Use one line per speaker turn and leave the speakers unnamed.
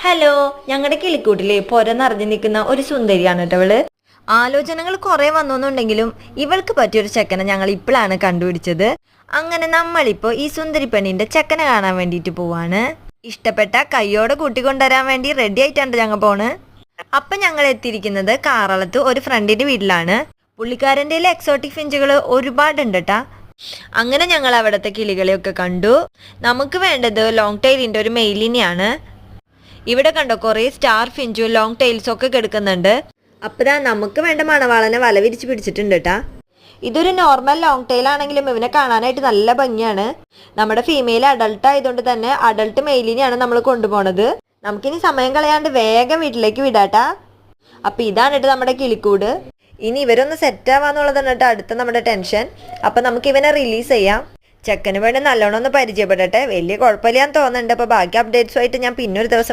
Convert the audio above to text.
Hello, ഞങ്ങളുടെ കിളിക്കൂട്ടിലെ പൊര നിറഞ്ഞു നിൽക്കുന്ന ഒരു സുന്ദരിയാണ് കേട്ടോ അവള്. ആലോചനകൾ കുറെ വന്നോന്നുണ്ടെങ്കിലും ഇവൾക്ക് പറ്റിയൊരു ചെക്കനെ ഞങ്ങൾ ഇപ്പോഴാണ് കണ്ടുപിടിച്ചത്. അങ്ങനെ നമ്മളിപ്പോ ഈ സുന്ദരി പെണ്ണിന്റെ ചെക്കനെ കാണാൻ വേണ്ടിയിട്ട് പോവാണ്. ഇഷ്ടപ്പെട്ട കയ്യോടെ കൂട്ടിക്കൊണ്ടുവരാൻ വേണ്ടി റെഡി ആയിട്ടാണ് ഞങ്ങൾ പോണ്. അപ്പൊ ഞങ്ങൾ എത്തിയിരിക്കുന്നത് കാറളത്ത് ഒരു ഫ്രണ്ടിന്റെ വീട്ടിലാണ്. പുള്ളിക്കാരൻ്റെ എക്സോട്ടിക് ഫിഞ്ചുകൾ ഒരുപാടുണ്ട് കേട്ടാ. അങ്ങനെ ഞങ്ങൾ അവിടുത്തെ കിളികളെയൊക്കെ കണ്ടു. നമുക്ക് വേണ്ടത് ലോങ് ടൈലിന്റെ ഒരു മെയിലിനെയാണ്. ഇവിടെ കണ്ടോ കുറേ സ്റ്റാർ ഫിഞ്ചും ലോങ് ടൈൽസും ഒക്കെ കിടക്കുന്നുണ്ട്. അപ്പതാ നമുക്ക് വേണ്ട മണവാളനെ വല വിരിച്ച് പിടിച്ചിട്ടുണ്ട് കേട്ടാ. ഇതൊരു നോർമൽ ലോങ് ടൈൽ ആണെങ്കിലും ഇവനെ കാണാനായിട്ട് നല്ല ഭംഗിയാണ്. നമ്മുടെ ഫീമെയിൽ അഡൾട്ട് ആയതുകൊണ്ട് തന്നെ അഡൾട്ട് മെയിലിനെയാണ് നമ്മൾ കൊണ്ടുപോണത്. നമുക്കിനി സമയം കളയാണ്ട് വേഗം വീട്ടിലേക്ക് വിടാട്ടാ. അപ്പൊ ഇതാണ് കേട്ടോ നമ്മുടെ കിളിക്കൂട്. ഇനി ഇവരൊന്ന് സെറ്റ് ആവാന്നുള്ളതാണ് കേട്ടോ അടുത്ത നമ്മുടെ ടെൻഷൻ. അപ്പൊ നമുക്ക് ഇവനെ റിലീസ് ചെയ്യാം. ചെക്കന് വേണ്ടി നല്ലോണം ഒന്ന് പരിചയപ്പെടട്ടെ. വലിയ കുഴപ്പമില്ലാന്ന് തോന്നുന്നുണ്ട്. അപ്പൊ ബാക്കി അപ്ഡേറ്റ്സുമായിട്ട് ഞാൻ പിന്നെ ഒരു ദിവസം